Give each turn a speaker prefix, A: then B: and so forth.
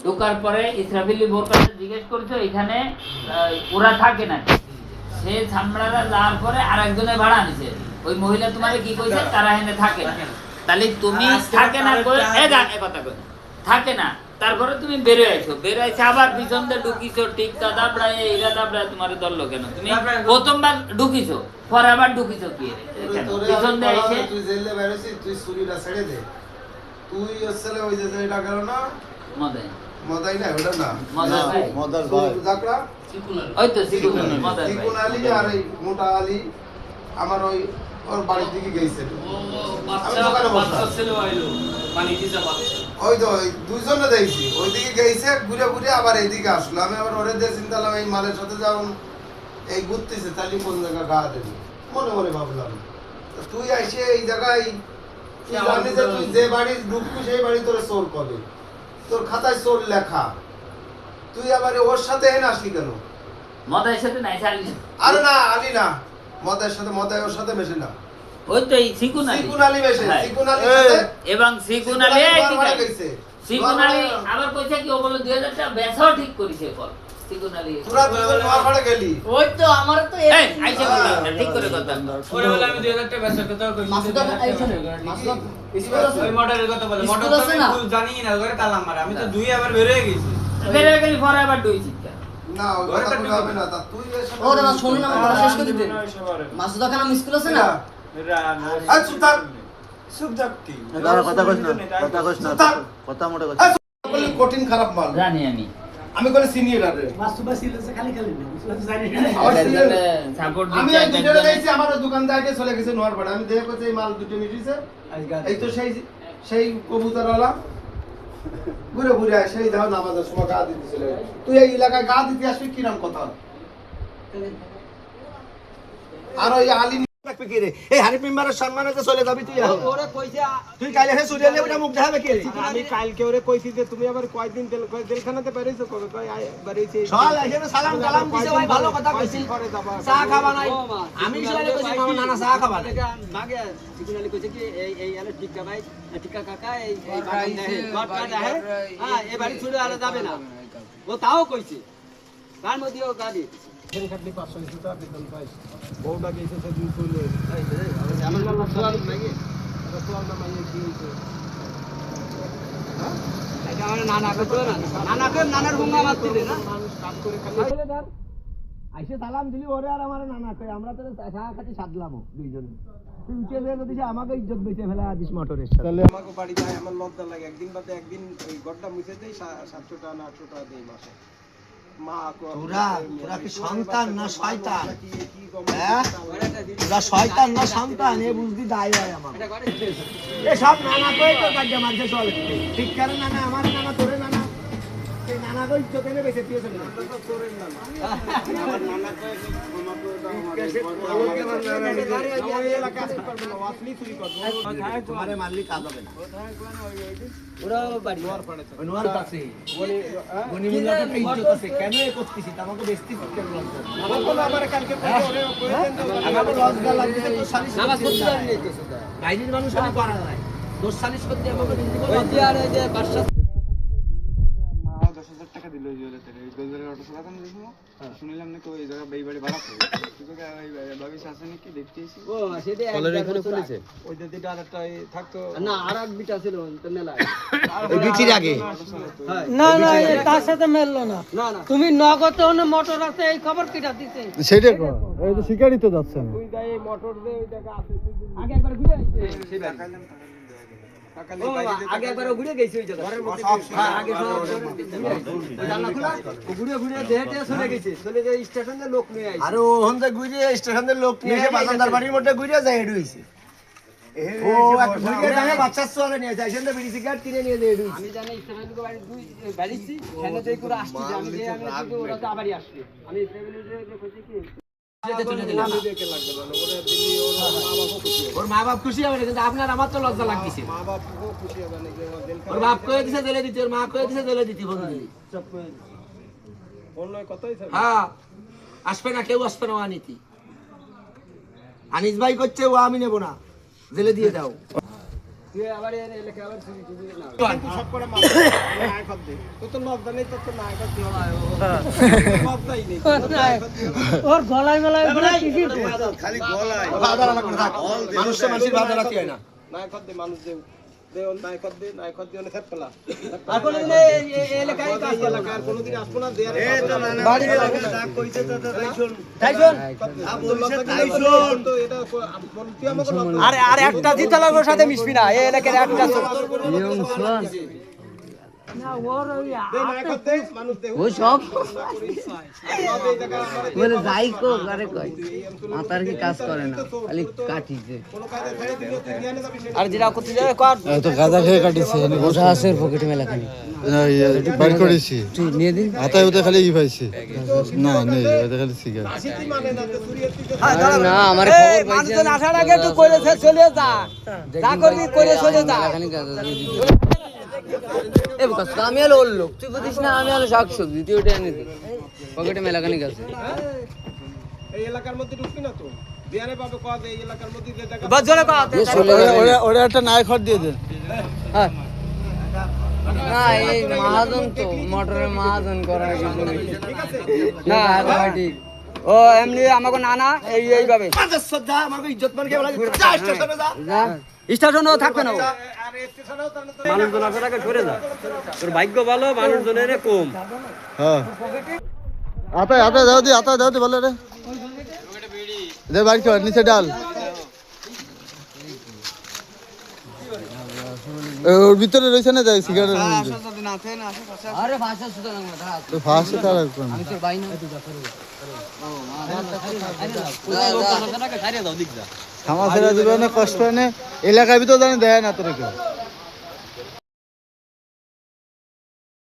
A: ঢোকার পরে ইসরাফিলি বোর কাছে জিজ্ঞেস করছো এখানে ওরা থাকে না, সে ছামড়ারা যাওয়ার পরে আর একজনে ভাড়া নিছে, ওই মহিলা তোমারে কি কইছে তারা এখানে থাকে না, তাহলে তুমি থাকে না কই কথা কই থাকে না, তারপরে তুমি বের হইছো, বের হইছে আবার পিছন দিয়ে ঢুকিছো, টিকটা দাবড়ায় এইরা দাবড়ায় তোমারে ধরলো কেন? তুমি প্রথমবার ঢুকিছো পরে আবার ঢুকিছো কি পিছন দিয়ে এসে
B: তুই জেলে বেরোছিস, তুই ছুরিটা ছেড়ে দে, তুই আসলে ওই যে এটা গেল না মদাই না ওটা না মদার ভাই জাকরা
A: ওই তো মদার ভাই
B: সিকুন আলী আর এই মোটা আলী আমার ওই ওর বাড়ির দিকে গেছে,
C: বাচ্চা ছেলে আইলো পানি দিছে বাচ্চা,
B: ওই তো ওই দুইজনে দেখছি ওইদিকে গেছে ঘুরে ঘুরে আবার এইদিকে আসলো, আমি আবার ওরে দিয়ে চিন্তা করলাম এই মালের সাথে যখন এই ঘুরতেছে তাহলে কোন জায়গা গা দেবে, মনে মনে ভাবলাম তুই আইসে এই জায়গায় তুই জানি যে তুই যে বাড়ি ঢুকবি সেই বাড়ি তোর চোর কবে, তোর খাতায় চোর লেখা, তুই আবার ওর সাথে এনে আসলি কেন?
A: মদাইর সাথে নাই চালি
B: আরে না আলী না, মদাইর সাথে মদাই ওর সাথে মেশে না,
A: ওই তো এই সিকুন
B: আলী মেশে, সিকুন আলীর সাথে
A: এবং সিকুন আলী সিকুন আলী আবার কইছে কি ও বলে 2000 টাকা বেচাও ঠিক করিছে পর সিকুন আলী
B: তোরা দুজন নোয়াপাড়া গেলি,
D: ওই তো আমার তো
A: এই আইছে বলে ঠিক করে কথা
C: ওরে বলে আমি 2000 টাকা বেচার কথা কইছি,
D: মাসুদ আইছে মাসুদ
C: ওই মডেলের কথা বলে, মডেল তো আমি জানি না, ওরে তালা মারা, আমি তো দুই আবার বের হয়ে গেছি,
A: বের হয়ে গেলি পরে আবার দুই চিৎকার
B: না ওই কথা বলা হবে না, তা তুই এর সাথে
D: ও দাদা শুনুন আমার কথা শেষ করে দিন। মাসুদ খান আমি স্কুল আছে না
B: আজ সুতার
E: সুবদাক্তি দাঁড়া কথা কইছ না কথা মোটা কইছ
B: বলে কঠিন খারাপ মাল
A: জানি আমি
B: আমি করে সিনিয়র আরে
F: মাসুদ ভাই সিলেছে খালি খালি না জানি
A: সাপোর্ট
B: আমি
A: দিতে
B: এই দুটো দেখছি আমার দোকান থেকে চলে গেছে নোয়ারপাড়া, আমি দেখে কইছে এই মাল দুটো মিটিছে, এই তো সেই কবুতরওয়ালা ঘুরে ঘুরে আসে সেই দাও নামাজের সময় গা দিতে চলে, তুই এই এলাকায় গা দিতে আসবি কি নাম কথা? আর ওই আলী
E: রাখবে কি রে এই হানিফ মেম্বারের সম্মানে তো চলে যাবি তুই এখন
C: ওরে কইছে
E: তুই কাইলে হে সুরিয়ালে ওটা মুখ দেখাবে কি
F: আমি কালকে ওরে কইছি যে তুমি আবার কয়দিন জেলখানাতে বেরিয়েছো কবে কই বেরিয়েছি
E: চল এখানে সালাম কালাম দিছে ভাই ভালো কথা কইছি চা খাবা নাই আমি শুনালে কইছি মামা নানা চা খাবা না
C: মাগে সিগনালি কইছে কি এই আলে টিকা ভাই টিকা কাকা এই বাগান দেহে গটকা দেহে হ্যাঁ এই বাড়ি ছুড়ে আলে যাবে না, ও তাও কইছে তার মধ্যেও গাড়ি
F: খাটলি 500 টাকা বেতন পাই, বউটা গেছে সেদিন কইলো
C: আমার নাম সোয়াল নাকি
F: সোয়াল না মাইয়ে কি হইছে
C: এটা আমার নানা কইতো না, নানা কই নানার ভঙ্গা মারতে দে না,
F: মানুষ কাজ করে খালি
E: আইসে সালাম দিলি ওরে আর আমার নানা কই আমরা তো চা খাতি সাদলাম দুইজন তুই উঠে যায় যদি আমাকে ইজ্জত বেঁচে ফেলা দিস মোটরের সাথে
F: তাহলে আমাকে বাড়ি যায় আমার লজ্জা লাগে, একদিন বাদে একদিন ওই গড্ডা মুছে দেই 700 টাকা না 800 টাকা দেই মাসে। মা
E: তোরা কি সন্তান না শয়তান? হ্যাঁ তোরা শয়তান না সন্তান এ বুঝদি দায় হয় আমার এ সব নানা কই তো কাজ মারছে চল ঠিক করে নানা আমার নানা তোরে নানা এই নানা কই চোখে নে বেঁচে দিয়ে চলে
F: তোরের না আমার নানা কই আমার এলাকা কাজ করবে না আসলি চুরি করবে
E: তোমারে মারলি কাজ হবে না
C: ওরা বাড়ি
E: ওই নোয়ার কাছে গনি মুল্লাটা ইজ্জত আছে কেন এ করতেছিস আমাকে বেস্তি কেন লাগতো
F: আমার বলে আমার কালকে ওরে কইতেন
E: আমাকে লজ্জা লাগছে তো সালিশ
C: নামাজ পড়তে জানি নাই তো সুদা
E: বাইরের মানুষ আমি করা যায় দোষ সালিশ করতে আমাকে বিন্দু
C: ওই যে আর এই যে বাদশা
F: মা 10,000 টাকা দিল জেলে থেকে এই গোলজারের অটো চালাতাম দেখো শুনলাম নাকি ওই জায়গা এই বাড়ি ভাড়া করে তুই তো ওই ভাবি শাসন নাকি দেখতেছি
C: ও সেটা একবার চলেছে
F: ওই যে দুটো আরেকটা থাকতো
C: না আর এক বিটা ছিল তো মেলায়
E: এই বিচির আগে
G: না না তার সাথে মেললো না,
C: না না
G: তুমি নগদে অন্য মোটর আছে এই খবর কিটা দিতে
E: সেটা এই তো শিকারই তো যাচ্ছে না
F: তুই যাই এই মোটর দে ওই জায়গা আছে
C: আগে একবার ঘুরে আসছে সেই বাড়ি
F: টাকা
C: ও আগে একবার ঘুরে গেছে ওই জায়গা হ্যাঁ আগে সব জানলা খোলা ও ঘুরে ঘুরে দেহে চলে গেছে, চলে যে স্টেশনে লোক নিয়ে আইছে
E: আরে ওখান থেকে ঘুরে স্টেশনের লোক নিয়ে এসে বাজানদার বাড়ির মধ্যে ঘুরে যায় হেড হইছে ও ঘুরে যায় বাচ্চা চলে নিয়ে যায় সেখানে বিড়ি সিগারেট কিনে নিয়ে যায় হেড হইছে
C: আমি জানি স্টেশনের বাড়ি দুই বাড়িছি সেখানে তো করে আসছি আমি যে আমি দিকে ওরা তো আবারই আসছে আমি স্টেশনের কইছি কি
E: ওর মা বাপ খুশি হবে কিন্তু আপনার আমার তো লজ্জা লাগতেছে
F: মা বাপও খুশি হবে না যে
E: ওর বাপ কয়ে দিছে জেলে দিতে ওর মা কয়ে দিছে জেলে দিতে বন্ধু
F: সব কই অন্য কথাই থাকে
E: হ্যাঁ আসবে না কেউ আসবে না আনিতি আনিস ভাই করছে ও আমি নেব না জেলে দিয়ে দাও
C: তুই আবার এর এলাকা আবার চুরি টুরি না
E: কিন্তু সব করে মাছ নাই কর দে তোর তো লজ্জা নেই তোর তো নাই কর দে লজ্জাই নেই
G: ওর গলায় গলায় পুরো টিকিট
E: খালি গলায় বাজার লাগবে থাক মানুষের বাজার রাখি হয় না নাই কর দে মানুষ দে দে ওন নাই কর দে অনেক খেত পেলা
C: আর কোনদিন এই এলাকায় কাজ করলাম
E: আর কোনোদিন আসবো না দেয়ারে
C: বাড়ি
E: ডাক কইছে তো তাই শুন
C: তাইজন
E: তো এটা তুই আমাকে লজ্জা
C: আরে আর একটা জিতা লাগোর সাথে মিশবি না এই এলাকার একটা
G: না ওর ওই
E: দে নাই কর দে মানুষ দে
D: ও সব বলে যাই কো করে কই মাতার কি কাজ করে না খালি কাটিছে
E: কোনো কাজে ছেড়ে দিলে তুই জ্ঞানে যাবি
C: আর যেটা করতে যাবে কর
H: তো গাঁজা খেয়ে কাটিছে
D: বোঝা আছে পকেটে মেলা খালি
H: বাইর করেছি
D: তুই নিয়ে দিন
H: হাতায় ওতে খালি ই পাইছি না নেই ওতে খালি সিগারেট
E: আসিতি মানে না তো চুরি এর
D: না আমার খবর পাইছি
C: মানুষজন আসার আগে একটু করে চলে যা যা করবি করে চলে যা
D: খালি গাঁজা দিয়ে দিবি এ বকাস আমি হলো ওর লোক তুই বুঝিস না আমি হলো শাকসবজি তুই ওটা এনে দে পকেটে মেলা খালি গেছে
E: এই এলাকার মধ্যে ঢুকবি না তো বিয়ারে পাবে কয় এই এলাকার মধ্যে যে জায়গা
C: বজরে কত
H: ওরা একটা নাই খড় দিয়ে দে
D: হ্যাঁ না এই মহাজন তো মোটরের মহাজন করার কিছু নেই না ভাই ঠিক
C: ও এমনি আমাকে নানা এইভাবে
E: শ্রদ্ধা আমাকে ইজ্জত মান কে বলা যা স্টেশনে যা
D: যা
C: স্টেশনও থাকবে না ও।
E: আর স্টেশনেও তার
C: মানুষজন আসার আগে সরে যা তোর ভাগ্য ভালো মানুষজনের কম
H: হ্যাঁ আতা দাও দি বলে রে দে বাইর কর নিচে ডাল ওর ভিতরে রয়েছে না যাই সিগারেটের মধ্যে
D: আরে ভাষা সুতো না দাঁড়া
H: তো ফার্স্টে তার কোন
D: আমি তোর ভাই না
H: থামা ছেড়ে দিবে না কষ্ট হয় না এলাকায় ভিতর জানি দেয় না তোর কেউ